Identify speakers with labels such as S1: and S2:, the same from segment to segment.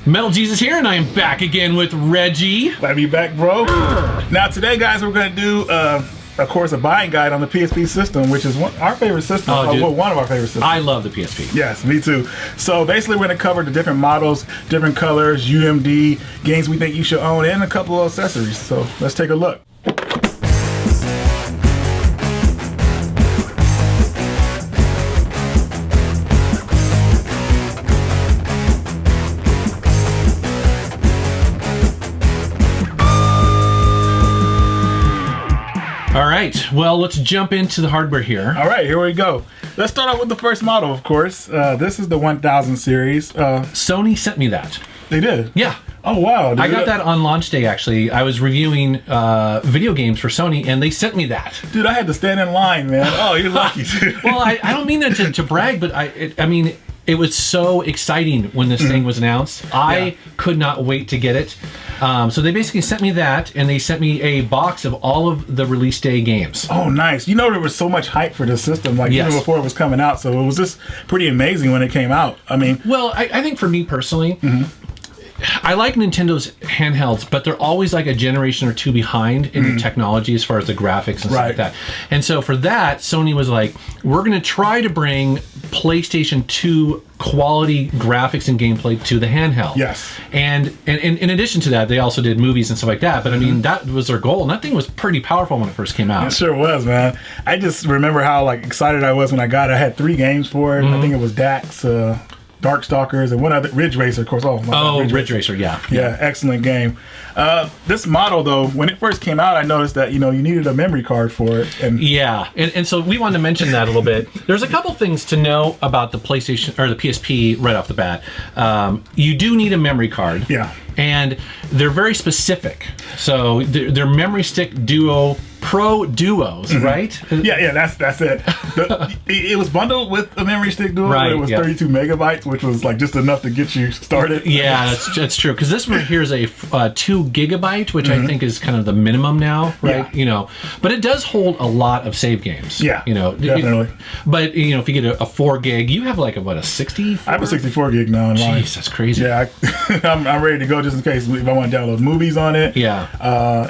S1: Metal Jesus here, and I am back again with Reggie.
S2: Glad to be back, bro. Now today, guys, we're going to do, of course, a buying guide on the PSP system, which is our favorite system. One of our favorite systems.
S1: I love the PSP.
S2: Yes, me too. So basically, we're going to cover the different models, different colors, UMD, games we think you should own, and a couple of accessories. So let's take a look.
S1: All right, well, let's jump into the hardware here.
S2: All right, here we go. Let's start off with the first model, of course. This is the 1000 series.
S1: Sony sent me that.
S2: They did?
S1: Yeah.
S2: Oh, wow.
S1: I got that on launch day, actually. I was reviewing video games for Sony, and they sent me that.
S2: Dude, I had to stand in line, man. Oh, you're lucky, dude.
S1: Well, I don't mean that to brag, but I mean, it was so exciting when this thing was announced. I could not wait to get it. So they basically sent me that, and they sent me a box of all of the release day games.
S2: Oh, nice. You know, there was so much hype for this system, like even before it was coming out. So it was just pretty amazing when it came out. I mean,
S1: well, I think for me personally, I like Nintendo's handhelds, but they're always like a generation or two behind in the technology as far as the graphics and stuff like that. And so for that, Sony was like, we're going to try to bring PlayStation 2 quality graphics and gameplay to the handheld.
S2: Yes.
S1: And in addition to that, they also did movies and stuff like that. But I mean, that was their goal, and that thing was pretty powerful when it first came out.
S2: It sure was, man. I just remember how like excited I was when I got it. I had 3 games for it. I think it was Dax, Darkstalkers, and one other, Ridge Racer, of course.
S1: Ridge Racer, yeah.
S2: Yeah, excellent game. This model, though, when it first came out, I noticed that, you needed a memory card for it. And
S1: yeah, and so we wanted to mention that a little bit. There's a couple things to know about the PlayStation, or the PSP right off the bat. You do need a memory card.
S2: Yeah.
S1: And they're very specific. So they're memory stick duo Pro Duos, right?
S2: Yeah, that's it. It was bundled with a memory stick duo, but it was 32 megabytes, which was like just enough to get you started.
S1: Yeah, that's true. Because this one here is a 2 gigabyte, which I think is kind of the minimum now, right?
S2: Yeah.
S1: But it does hold a lot of save games.
S2: Yeah, definitely.
S1: But if you get a 4 gig, you have like a 64?
S2: I have a 64 gig now in line.
S1: Jeez, that's crazy.
S2: Yeah, I'm ready to go just in case if I want to download movies on it.
S1: Yeah.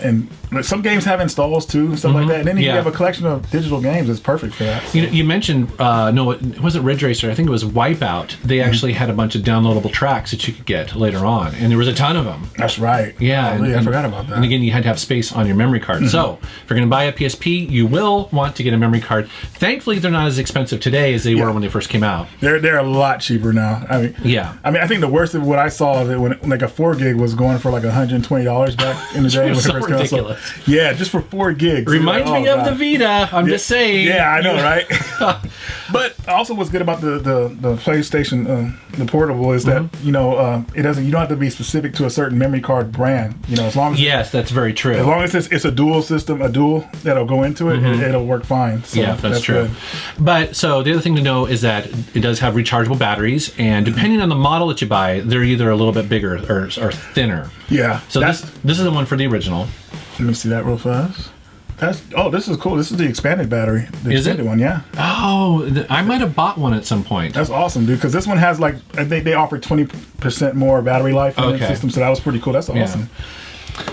S2: And some games have installs too, and stuff like that. And then you have a collection of digital games that's perfect for that. So.
S1: You mentioned, no, it wasn't Ridge Racer. I think it was Wipeout. They actually had a bunch of downloadable tracks that you could get later on, and there was a ton of them.
S2: That's right.
S1: Yeah.
S2: I forgot about that.
S1: And again, you had to have space on your memory card. So if you're going to buy a PSP, you will want to get a memory card. Thankfully, they're not as expensive today as they were when they first came out.
S2: They're a lot cheaper now. I mean, I think the worst of what I saw is that when like a 4 gig was going for like $120 back in the day when it first came out. So, yeah, just for 4 gigs.
S1: Reminds me of the Vita. I'm just saying.
S2: Yeah, I know, right? But also, what's good about the PlayStation, the Portable, is that it doesn't. You don't have to be specific to a certain memory card brand. As long as
S1: that's very true.
S2: As long as it's a dual system, a dual that'll go into it, it'll work fine. So
S1: yeah, that's true.
S2: Good.
S1: But so the other thing to know is that it does have rechargeable batteries, and depending on the model that you buy, they're either a little bit bigger or thinner.
S2: Yeah.
S1: So this is the one for the original.
S2: Let me see that real fast. This is cool. This is the expanded battery. The expanded one, yeah.
S1: Oh, I might have bought one at some point.
S2: That's awesome, dude. Because this one has I think they offer 20% more battery life in the system, so that was pretty cool. That's awesome.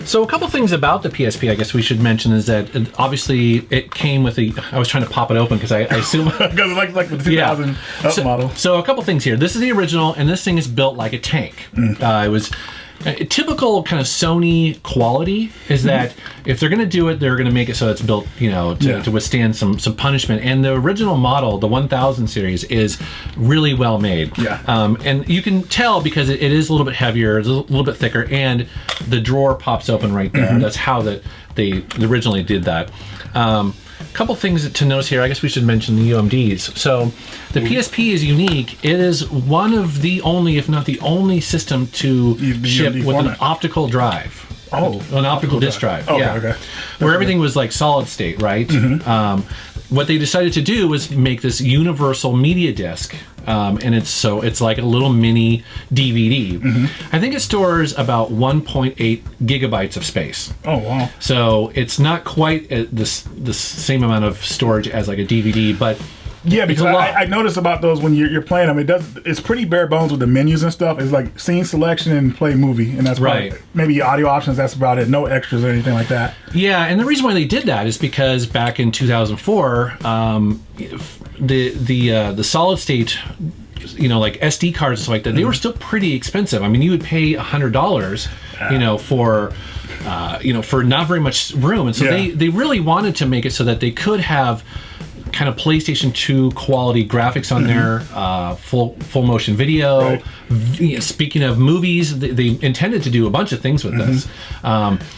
S1: So a couple things about the PSP I guess we should mention is that obviously it came with I was trying to pop it open because I assume
S2: because like the 2000 model.
S1: So a couple things here. This is the original, and this thing is built like a tank. It was a typical kind of Sony quality is that if they're going to do it, they're going to make it so it's built, to withstand some punishment. And the original model, the 1000 series, is really well made. Yeah. And you can tell because it is a little bit heavier, it's a little bit thicker, and the drawer pops open right there. That's how they originally did that. Couple things to notice here. I guess we should mention the UMDs. So the PSP is unique. It is one of the only, if not the only system to ship with an optical drive. An optical disc drive.
S2: Okay.
S1: Where everything was like solid state, right? What they decided to do was make this universal media disc, and it's like a little mini DVD. I think it stores about 1.8 gigabytes of space.
S2: Oh wow!
S1: So it's not quite the same amount of storage as like a DVD, but
S2: Yeah, because I noticed about those when you're playing them, it's pretty bare bones with the menus and stuff. It's like scene selection and play movie, and that's right. Maybe audio options. That's about it. No extras or anything like that.
S1: Yeah, and the reason why they did that is because back in 2004, the solid state, like SD cards and stuff like that, they were still pretty expensive. I mean, you would pay $100, for not very much room, and so they really wanted to make it so that they could have kind of PlayStation 2 quality graphics on there, full motion video. Right. Speaking of movies, they intended to do a bunch of things with this.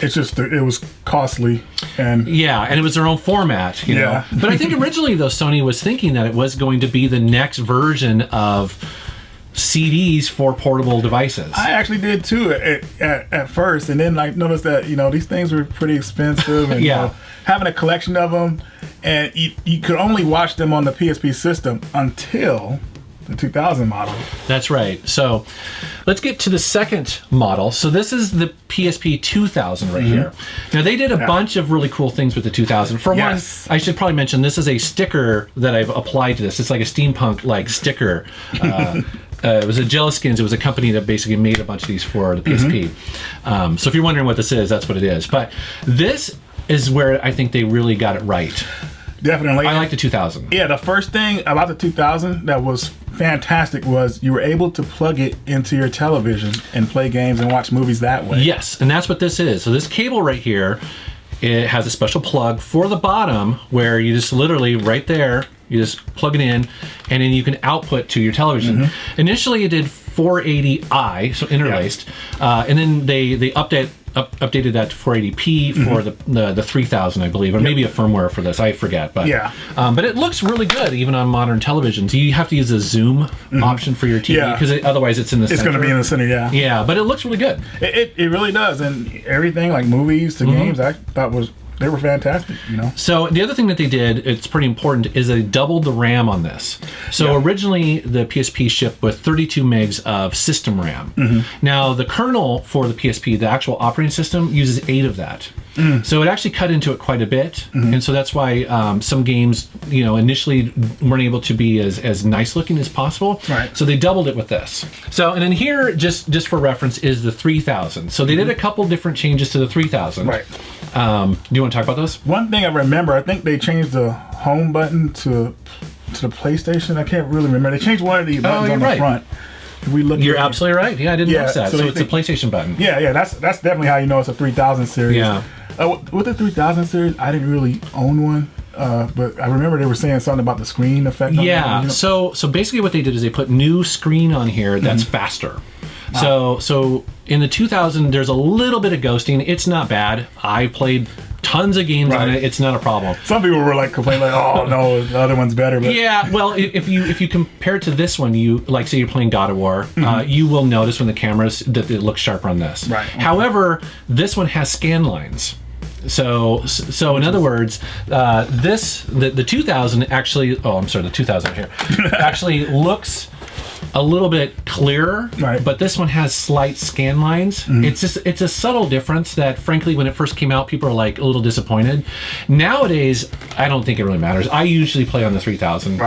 S2: It's just it was costly, and
S1: it was their own format, you know. But I think originally though Sony was thinking that it was going to be the next version of CDs for portable devices. I
S2: actually did too at first, and then noticed that these things were pretty expensive, and having a collection of them, and you could only watch them on the PSP system until the 2000 model.
S1: That's right. So let's get to the second model. So this is the PSP 2000 right here. Now they did a bunch of really cool things with the 2000. For one, I should probably mention this is a sticker that I've applied to this. It's like a steampunk like sticker. It was a Jelliskins. It was a company that basically made a bunch of these for the PSP. So if you're wondering what this is, that's what it is. But this is where I think they really got it right.
S2: Definitely.
S1: I like the 2000.
S2: Yeah, the first thing about the 2000 that was fantastic was you were able to plug it into your television and play games and watch movies that way.
S1: Yes, and that's what this is. So this cable right here, it has a special plug for the bottom where you just literally right there, you just plug it in, and then you can output to your television. Initially, it did 480i, so interlaced, and then they updated that to 480p for the 3000, I believe, or maybe a firmware for this. I forget, but but it looks really good even on modern televisions. You have to use a zoom option for your TV because otherwise it's in the center.
S2: It's going to be in the center,
S1: yeah, but it looks really good.
S2: It really does, and everything like movies to games, I thought they were fantastic,
S1: So the other thing that they did, it's pretty important, is they doubled the RAM on this. So originally the PSP shipped with 32 megs of system RAM. Now the kernel for the PSP, the actual operating system, uses 8 of that. So it actually cut into it quite a bit, and so that's why some games, initially weren't able to be as nice looking as possible.
S2: Right.
S1: So they doubled it with this. So and then here, just for reference, is the 3000. So they did a couple different changes to the 3000.
S2: Right.
S1: Do you want to talk about those?
S2: One thing I remember, I think they changed the home button to the PlayStation. I can't really remember. They changed one of the buttons on the front.
S1: You're absolutely right. Yeah, I didn't notice that. So it's a PlayStation button.
S2: Yeah, that's definitely how you know it's a 3000 series.
S1: Yeah.
S2: With the 3000 series, I didn't really own one, but I remember they were saying something about the screen effect.
S1: Yeah. So basically, what they did is they put new screen on here that's faster. So in the 2000, there's a little bit of ghosting. It's not bad. I played tons of games on it. It's not a problem.
S2: Some people were complaining oh no, the other one's better. But
S1: yeah, well, if you compare it to this one, you say you're playing God of War, you will notice when the cameras that it looks sharper on this.
S2: Right.
S1: However, this one has scan lines. So in other words, the 2000 actually. Oh, I'm sorry, the 2000 here actually looks a little bit clearer, but this one has slight scan lines. It's a subtle difference that, frankly, when it first came out, people are a little disappointed. Nowadays, I don't think it really matters. I usually play on the 3000,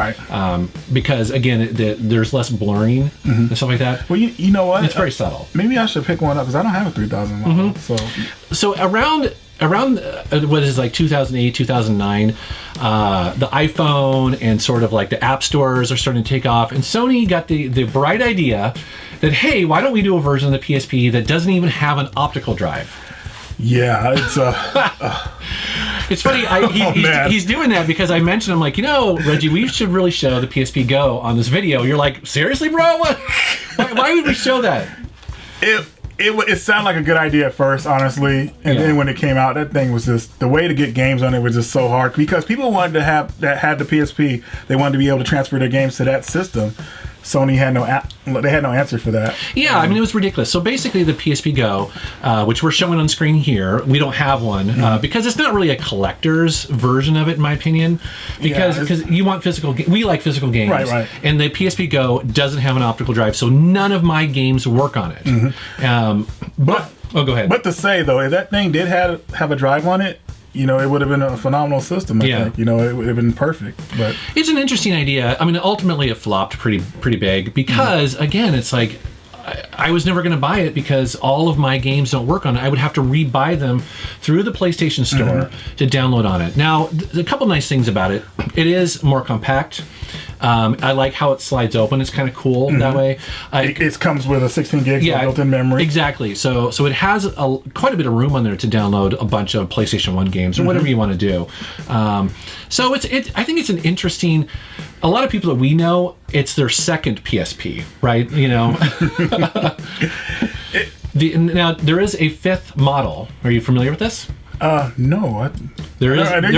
S1: because again, there's less blurring and stuff like that.
S2: Well, you know what?
S1: It's very subtle.
S2: Maybe I should pick one up because I don't have a 3000 model.
S1: So around what is 2008, 2009, the iPhone and sort of the app stores are starting to take off, and Sony got the bright idea that, hey, why don't we do a version of the PSP that doesn't even have an optical drive?
S2: Yeah, it's
S1: it's funny. He's doing that because I mentioned, I'm Reggie, we should really show the PSP Go on this video. You're like, seriously, bro? What? Why would we show that?
S2: It sounded like a good idea at first, honestly, and then when it came out, that thing was just, the way to get games on it was just so hard because people wanted to have that had the PSP. They wanted to be able to transfer their games to that system. Sony had no answer for that.
S1: Yeah, I mean, it was ridiculous. So basically the PSP Go, which we're showing on screen here, we don't have one because it's not really a collector's version of it, in my opinion, because you want physical we like physical games.
S2: Right.
S1: And the PSP Go doesn't have an optical drive, so none of my games work on it. But go ahead.
S2: But to say, though, if that thing did have a drive on it, you know, it would have been a phenomenal system. I think, you know, it would have been perfect. But
S1: it's an interesting idea. I mean, ultimately it flopped pretty big because again, it's like I was never going to buy it because all of my games don't work on it. I would have to re-buy them through the PlayStation Store to download on it. Now, a couple nice things about it. It is more compact. I like how it slides open. It's kind of cool that way.
S2: It comes with a 16 gigs of built-in memory. Exactly.
S1: So it has quite a bit of room on there to download a bunch of PlayStation 1 games or whatever you want to do. So I think it's an interesting. A lot of people that we know, it's their second PSP, right? You know. Now there is a fifth model. Are you familiar with this?
S2: No.
S1: There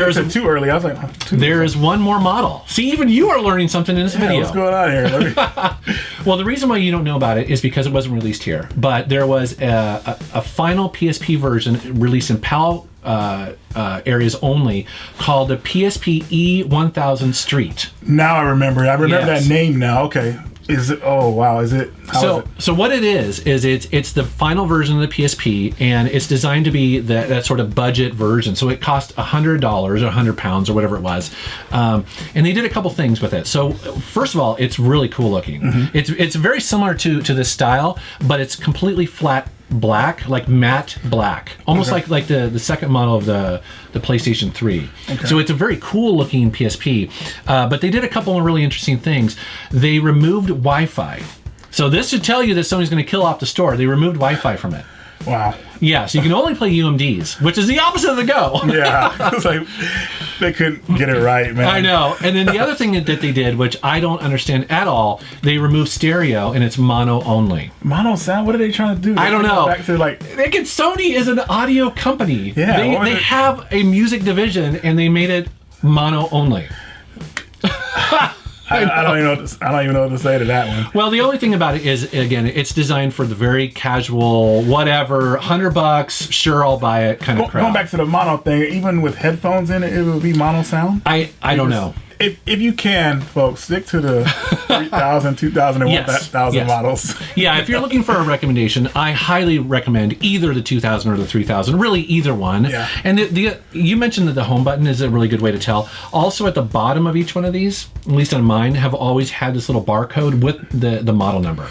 S1: is
S2: too early. I was like,
S1: there is one more model. See, even you are learning something in this video.
S2: What's going on here?
S1: Well, the reason why you don't know about it is because it wasn't released here. But there was a final PSP version released in PAL areas only called the PSP E1000 Street.
S2: Now I remember. I remember that name now. Okay. Is it? Oh wow! Is it?
S1: So what it is it's the final version of the PSP, and it's designed to be that sort of budget version. So it cost $100 or £100 or whatever it was, and they did a couple things with it. So first of all, it's really cool looking. It's very similar to this style, but it's completely flat black, like matte black, almost like the second model of the PlayStation 3. So it's a very cool looking PSP, but they did a couple of really interesting things. They removed Wi-Fi. So this should tell you that Sony's going to kill off the store. They removed Wi-Fi from it.
S2: Wow.
S1: Yeah, so you can only play UMDs, which is the opposite of the Go.
S2: Yeah, it's like they couldn't get it right, man.
S1: I know. And then the other thing that they did, which I don't understand at all, they removed stereo and it's mono only.
S2: Mono sound? What are they trying to do?
S1: I don't know.
S2: Back to like,
S1: Sony is an audio company.
S2: Yeah,
S1: they have a music division and they made it mono only.
S2: I don't even know what to say to that one.
S1: Well, the only thing about it is, again, it's designed for the very casual, whatever, $100, sure, I'll buy it kind of crowd.
S2: Going back to the mono thing, even with headphones in it, it would be mono sound?
S1: I don't know.
S2: If you can, folks, stick to the 3000, 2000, and 1000 models.
S1: Yeah, if you're looking for a recommendation, I highly recommend either the 2000 or the 3000. Really, either one. Yeah. And you mentioned that the home button is a really good way to tell. Also, at the bottom of each one of these, at least on mine, have always had this little barcode with the model number.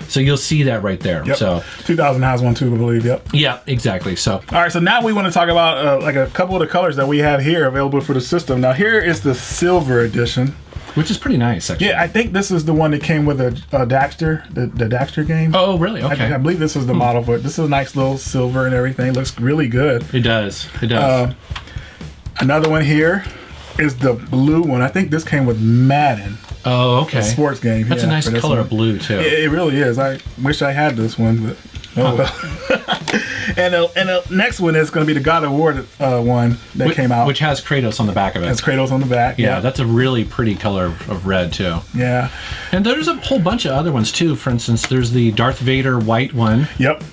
S1: So you'll see that right there.
S2: Yep.
S1: So
S2: 2000 has one too, I believe. Yep.
S1: Yeah, exactly. So
S2: all right, so now we want to talk about like a couple of the colors that we have here available for the system. Now here is the silver edition,
S1: which is pretty nice, actually.
S2: Yeah, I think this is the one that came with a Daxter, the Daxter game.
S1: Oh, really? Okay.
S2: I believe this was the model for it. This is a nice little silver and everything. Looks really good.
S1: It does. It does.
S2: Another one here is the blue one. I think this came with Madden.
S1: Oh, okay.
S2: A sports game.
S1: That's a nice color of blue, too.
S2: It really is. I wish I had this one, but oh well. And the next one is going to be the God of War one that came out.
S1: Which has Kratos on the back of it.
S2: Has Kratos on the back.
S1: Yeah, that's a really pretty color of red, too.
S2: Yeah.
S1: And there's a whole bunch of other ones, too. For instance, there's the Darth Vader white one.
S2: Yep.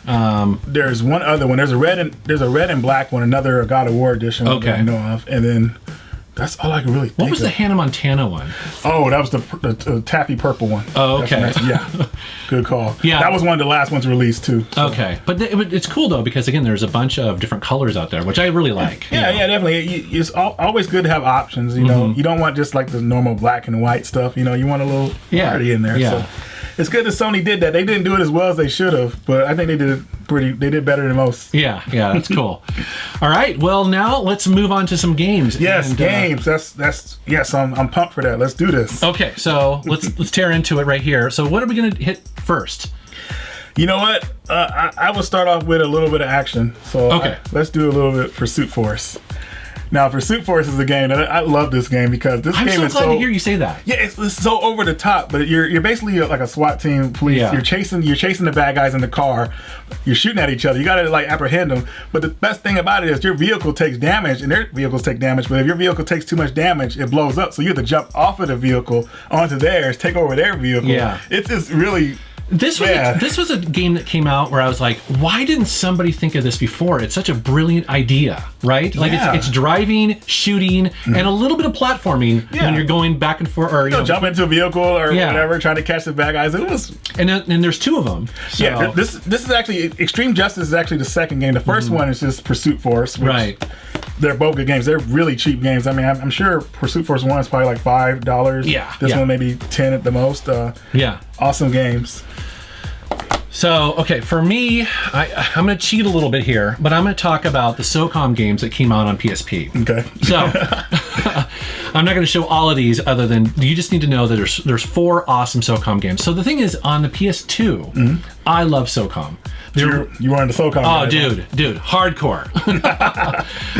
S2: There's one other one. There's a red and black one, another God of War edition that I know of. And then that's all I can really think
S1: What was the Hannah Montana one?
S2: Oh, that was the taffy purple one.
S1: Oh, okay.
S2: Nice. Yeah. Good call.
S1: Yeah.
S2: That was one of the last ones released, too. So.
S1: Okay. But it's cool, though, because, again, there's a bunch of different colors out there, which I really like.
S2: Yeah, definitely. It's always good to have options, you know. You don't want just like the normal black and white stuff, you know. You want a little variety in there.
S1: Yeah.
S2: So it's good that Sony did that. They didn't do it as well as they should have, but I think they did better than most.
S1: Yeah, that's cool. All right, well now let's move on to some games.
S2: Yes, games. Yes, I'm pumped for that. Let's do this.
S1: Okay, so let's tear into it right here. So what are we gonna hit first?
S2: You know what? I will start off with a little bit of action. So let's do a little bit Pursuit Force. Now, Pursuit Force is a game that I love this game because this game is so...
S1: I'm so glad to hear you say that.
S2: Yeah, it's so over the top, but you're basically like a SWAT team police. Yeah. You're chasing the bad guys in the car. You're shooting at each other. You got to like apprehend them. But the best thing about it is your vehicle takes damage, and their vehicles take damage. But if your vehicle takes too much damage, it blows up. So you have to jump off of the vehicle onto theirs, take over their vehicle. Yeah, it's just really... This was a game that came out where I was like, why didn't somebody think of this before? It's such a brilliant idea, right? Like it's driving, shooting, and a little bit of platforming when you're going back and forth, or jump into a vehicle or whatever, trying to catch the bad guys. It was, and there's two of them. So. Yeah, this is actually Extreme Justice is actually the second game. The first one is just Pursuit Force, which they're both good games. They're really cheap games. I mean, I'm sure Pursuit Force 1 is probably like $5.
S1: Yeah.
S2: This one maybe 10 at the most.
S1: Yeah.
S2: Awesome games.
S1: So, okay, for me, I'm going to cheat a little bit here, but I'm going to talk about the Socom games that came out on PSP.
S2: Okay.
S1: So, I'm not going to show all of these other than you just need to know that there's 4 awesome Socom games. So the thing is, on the PS2, I love Socom.
S2: You were into Socom.
S1: Oh, dude, hardcore.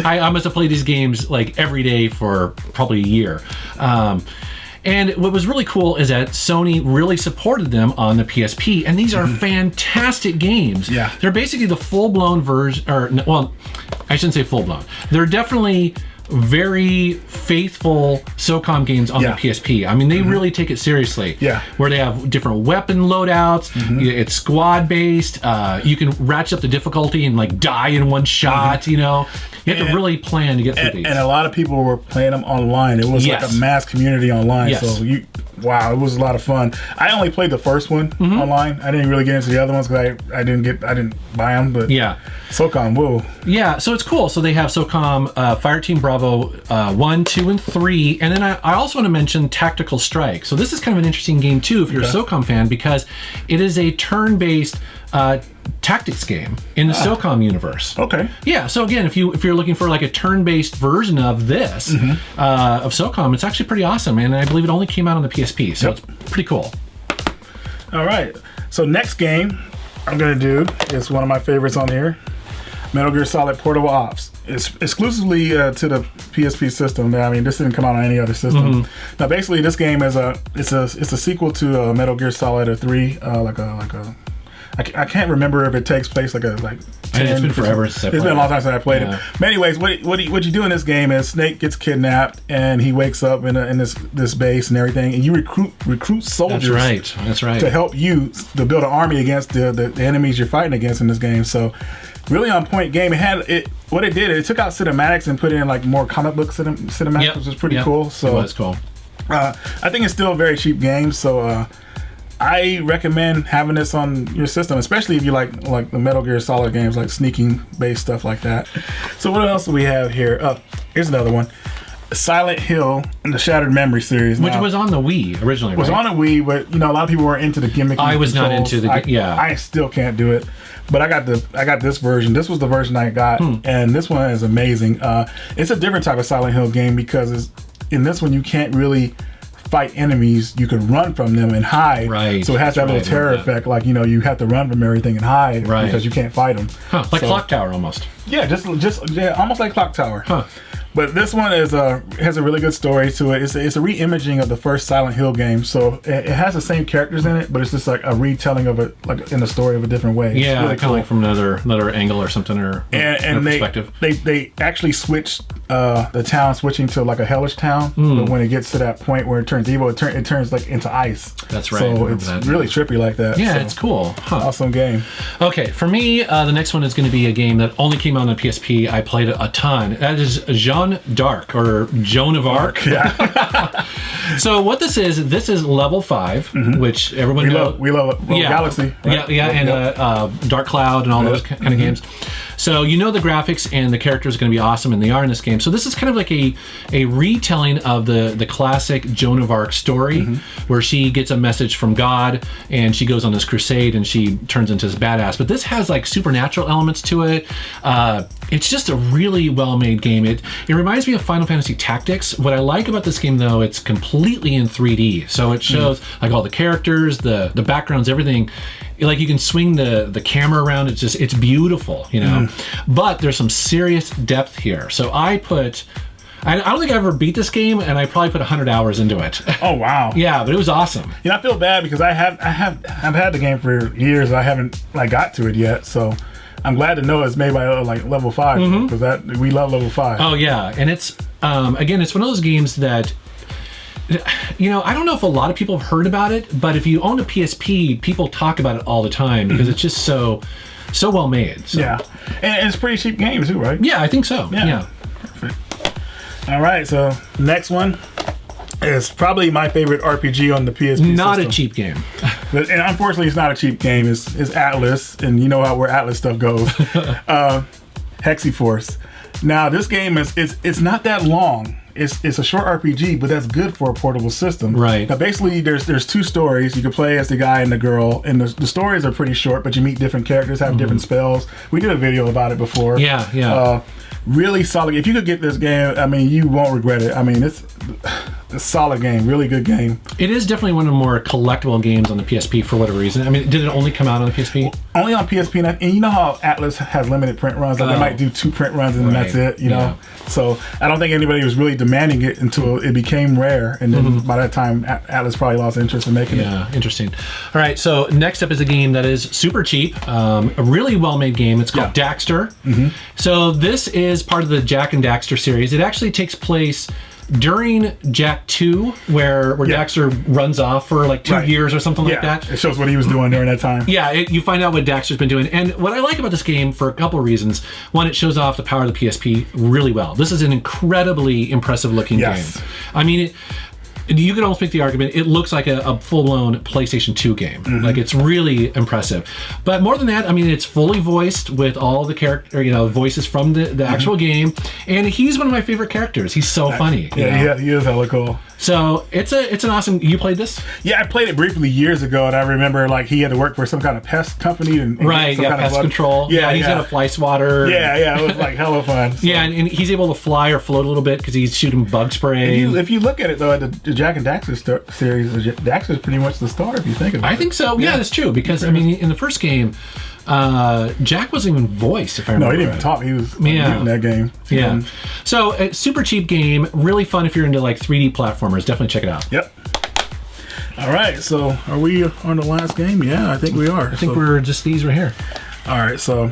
S1: I must have played these games like every day for probably a year. And what was really cool is that Sony really supported them on the PSP, and these are fantastic games.
S2: Yeah.
S1: They're basically the full-blown version, or, well, I shouldn't say full-blown. They're definitely very faithful Socom games on the PSP. I mean, they really take it seriously.
S2: Yeah.
S1: Where they have different weapon loadouts. It's squad based. You can ratchet up the difficulty and like die in one shot. You know, you have to really plan to get through these.
S2: And a lot of people were playing them online. It was like a mass community online.
S1: Yes.
S2: So wow, it was a lot of fun. I only played the first one online. I didn't really get into the other ones because I didn't buy them. But Socom, whoa.
S1: Yeah, so it's cool. So they have Socom, Fireteam Bravo 1, 2, and 3. And then I also want to mention Tactical Strike. So this is kind of an interesting game too if you're a Socom fan, because it is a turn-based tactics game in the Socom universe.
S2: Okay.
S1: Yeah, so again, if you're looking for like a turn-based version of this, of Socom, it's actually pretty awesome. And I believe it only came out on the PSP, so it's pretty cool.
S2: All right. So next game I'm going to do is one of my favorites on here. Metal Gear Solid Portable Ops. It's exclusively to the PSP system. I mean, this didn't come out on any other system. Now, basically, this game is a sequel to Metal Gear Solid 3. I can't remember if it takes place like 10,
S1: it's been forever since I played it.
S2: It's been a long time since I played it. But anyways, what you do in this game is Snake gets kidnapped and he wakes up in this base and everything, and you recruit soldiers.
S1: That's right.
S2: To help you to build an army against the enemies you're fighting against in this game. So really on point game. It took out cinematics and put in like more comic book cinematics, which was pretty cool. So
S1: it was cool.
S2: I think it's still a very cheap game. So I recommend having this on your system, especially if you like the Metal Gear Solid games, like sneaking based stuff like that. So what else do we have here? Here's another one. Silent Hill and the Shattered Memory series,
S1: which was on the Wii originally.
S2: Was on a Wii, but a lot of people weren't into the gimmick.
S1: I was not into the
S2: I still can't do it, but I got this version. This was the version I got, and this one is amazing. It's a different type of Silent Hill game because in this one you can't really fight enemies. You can run from them and hide.
S1: Right.
S2: So it has that little terror effect, like you have to run from everything and hide because you can't fight them.
S1: Like Clock Tower almost.
S2: Yeah, just almost like Clock Tower.
S1: Huh.
S2: But this one has a really good story to it. It's a re-imaging of the first Silent Hill game, so it has the same characters in it, but it's just like a retelling of it, like in the story of a different way.
S1: Yeah,
S2: really
S1: kind of like from another angle or something, or
S2: and
S1: perspective.
S2: They actually switched the town, switching to like a hellish town. But when it gets to that point where it turns evil, it turns like into ice.
S1: That's right.
S2: So it's really trippy like that.
S1: Yeah,
S2: so,
S1: it's cool.
S2: Awesome game.
S1: Okay, for me, the next one is going to be a game that only came out on the PSP. I played it a ton. That is Jeanne D'Arc, or Joan of Arc.
S2: Yeah.
S1: So what this is level 5, which everyone knows.
S2: We love Galaxy. Right?
S1: Yeah, and Dark Cloud and all those kind of games. So the graphics and the characters are going to be awesome, and they are in this game. So this is kind of like a retelling of the classic Joan of Arc story, where she gets a message from God and she goes on this crusade and she turns into this badass. But this has like supernatural elements to it. It's just a really well-made game. It reminds me of Final Fantasy Tactics. What I like about this game, though, it's completely in 3D. So it shows like all the characters, the backgrounds, everything. Like you can swing the camera around. It's beautiful, But there's some serious depth here. So I don't think I ever beat this game, and I probably put 100 hours into it.
S2: Oh wow!
S1: Yeah, but it was awesome.
S2: I feel bad because I've had the game for years. I haven't got to it yet. So I'm glad to know it's made by level 5, because we love level 5.
S1: Oh yeah, and it's again, it's one of those games that. I don't know if a lot of people have heard about it, but if you own a PSP, people talk about it all the time because it's just so well made. So.
S2: Yeah, and it's a pretty cheap game too, right?
S1: Yeah, I think so. Yeah.
S2: Perfect. All right, so next one is probably my favorite RPG on the PSP
S1: Not
S2: system.
S1: a cheap game.
S2: And unfortunately, it's not a cheap game. It's Atlas, and you know where Atlas stuff goes. Hexyz Force. Now this game it's not that long. It's a short RPG, but that's good for a portable system.
S1: Right.
S2: Now basically there's two stories. You can play as the guy and the girl, and the stories are pretty short, but you meet different characters, have different spells. We did a video about it before.
S1: Yeah.
S2: Really solid. If you could get this game, I mean, you won't regret it. I mean, it's a solid game, really good game.
S1: It is definitely one of the more collectible games on the PSP for whatever reason. I mean, did it only come out on the PSP?
S2: Only on PSP, and you know how Atlas has limited print runs. Like they might do 2 print runs and then that's it. You know, so I don't think anybody was really demanding it until it became rare, and then by that time, Atlas probably lost interest in making it.
S1: Yeah, interesting. All right, so next up is a game that is super cheap, a really well-made game. It's called Daxter. So this is part of the Jak and Daxter series. It actually takes place during Jak 2, where Daxter runs off for like 2 years or something like that.
S2: It shows what he was doing during that time.
S1: Yeah, you find out what Daxter's been doing. And what I like about this game for a couple of reasons. One, it shows off the power of the PSP really well. This is an incredibly impressive looking game. I mean, you could almost make the argument it looks like a full-blown PlayStation 2 game. Like, it's really impressive. But more than that, I mean, it's fully voiced with all the voices from the actual game. And he's one of my favorite characters. He's so funny.
S2: Yeah, he is hella cool.
S1: So it's an awesome. You played this?
S2: Yeah, I played it briefly years ago, and I remember like he had to work for some kind of pest company and
S1: pest control. Yeah, he's got a fly swatter.
S2: Yeah, it was like hella fun. So.
S1: Yeah, and he's able to fly or float a little bit because he's shooting bug spray.
S2: If you look at it though, at the Jak and Daxter series, Daxter is pretty much the star if you think about it.
S1: I think so. Yeah, that's true because I mean in the first game. Jak wasn't even voiced, if I remember.
S2: No, he didn't even talk. He was in that game.
S1: Yeah. So, a super cheap game, really fun if you're into like 3D platformers. Definitely check it out.
S2: Yep. All right, so are we on the last game? Yeah, I think we are.
S1: I think we're just these right here.
S2: All right, so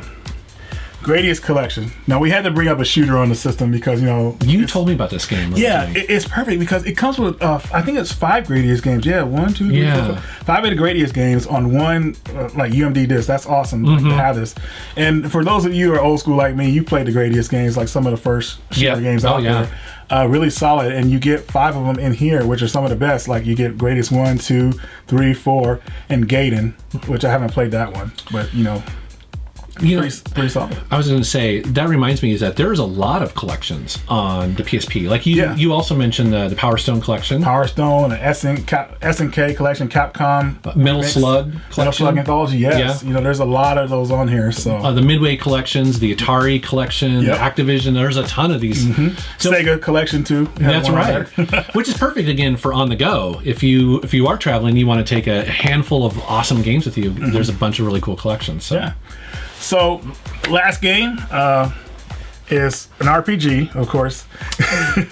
S2: Gradius Collection. Now we had to bring up a shooter on the system because
S1: you told me about this game.
S2: It's perfect because it comes with I think it's 5 Gradius games. Yeah, 1, 2, 3, 4, 5 of the Gradius games on one like UMD disc. That's awesome to have this. And for those of you who are old school like me, you played the Gradius games, like some of the first shooter games out there. Really solid, and you get 5 of them in here, which are some of the best. Like you get Gradius 1, 2, 3, 4, and Gaiden, which I haven't played that one, but pretty solid. I was
S1: going to say, that reminds me is that there's a lot of collections on the PSP. Like you also mentioned the Power Stone collection.
S2: Power Stone, the SNK collection, Capcom.
S1: Metal Slug collection.
S2: Metal Slug Anthology, yes.
S1: Yeah.
S2: There's a lot of those on here. So
S1: the Midway collections, the Atari collection, Activision, there's a ton of these.
S2: So, Sega collection too.
S1: That's right. Which is perfect again for on the go. If you are traveling, you want to take a handful of awesome games with you, there's a bunch of really cool collections. So.
S2: Yeah. So, last game is an RPG, of course.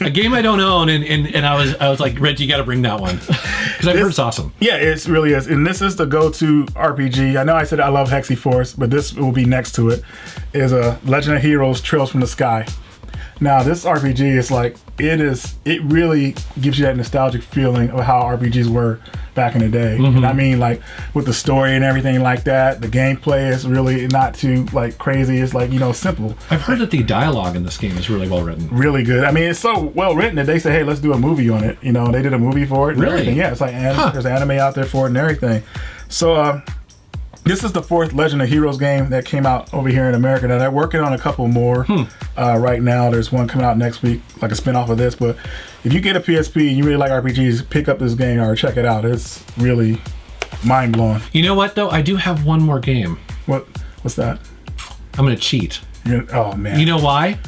S1: A game I don't own, and I was like, Reggie, you got to bring that one because I've heard it's awesome.
S2: Yeah, it really is, and this is the go-to RPG. I know I said I love Hexyz Force, but this will be next to it. Is a Legend of Heroes: Trails from the Sky. Now, this RPG is like it really gives you that nostalgic feeling of how RPGs were back in the day. And I mean, like with the story and everything like that, the gameplay is really not too like crazy. It's like simple.
S1: I've heard that the dialogue in this game is really well written.
S2: Really good. I mean, it's so well written that they say, "Hey, let's do a movie on it." They did a movie for it. And everything. Yeah, it's like there's anime out there for it and everything. So. This is the 4th Legend of Heroes game that came out over here in America. Now, they're working on a couple more right now. There's one coming out next week, like a spin-off of this. But if you get a PSP and you really like RPGs, pick up this game or check it out. It's really mind-blowing.
S1: You know what, though? I do have one more game.
S2: What's that?
S1: I'm going to cheat.
S2: Oh, man.
S1: You know why?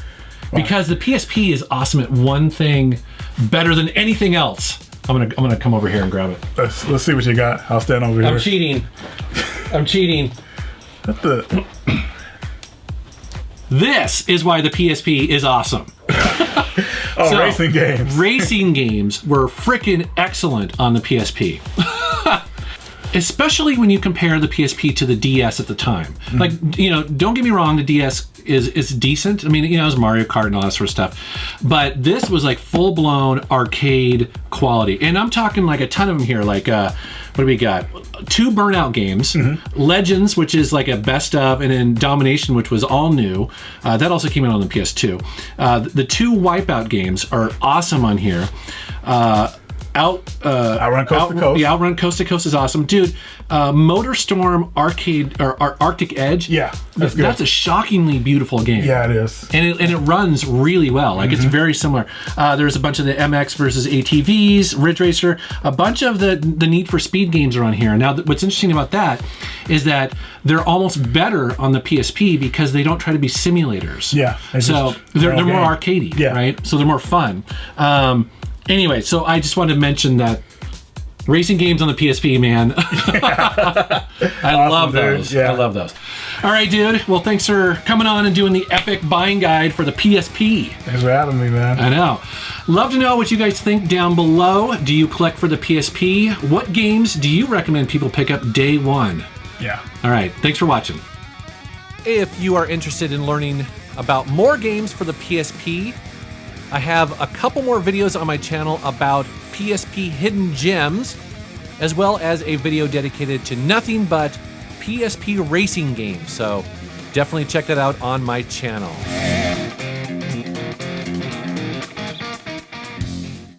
S1: Because the PSP is awesome at one thing better than anything else. I'm gonna come over here and grab it.
S2: Let's see what you got. I'll stand over here.
S1: I'm cheating.
S2: What the?
S1: This is why the PSP is awesome.
S2: Racing games.
S1: Racing games were freaking excellent on the PSP. Especially when you compare the PSP to the DS at the time. Like, don't get me wrong, the DS is decent. I mean, it was Mario Kart and all that sort of stuff. But this was like full-blown arcade quality. And I'm talking like a ton of them here. Like, what do we got? 2 Burnout games. Legends, which is like a best of, and then Domination, which was all new. That also came out on the PS2. The 2 Wipeout games are awesome on here.
S2: Outrun Coast to Coast.
S1: Yeah, Outrun Coast to Coast is awesome, dude. MotorStorm Arcade or Arctic Edge.
S2: Yeah, that's good.
S1: That's a shockingly beautiful game.
S2: Yeah, it is.
S1: And it runs really well. Like, it's very similar. There's a bunch of the MX versus ATVs, Ridge Racer. A bunch of the Need for Speed games are on here. Now, what's interesting about that is that they're almost better on the PSP because they don't try to be simulators.
S2: Yeah.
S1: So they're more arcadey, right? So they're more fun. Anyway, so I just wanted to mention that racing games on the PSP, man. I love those.
S2: Yeah.
S1: I love those. All right, dude. Well, thanks for coming on and doing the epic buying guide for the PSP.
S2: Thanks for having me, man.
S1: I know. Love to know what you guys think down below. Do you collect for the PSP? What games do you recommend people pick up day one?
S2: Yeah.
S1: All right. Thanks for watching. If you are interested in learning about more games for the PSP, I have a couple more videos on my channel about PSP Hidden Gems, as well as a video dedicated to nothing but PSP racing games. So definitely check that out on my channel.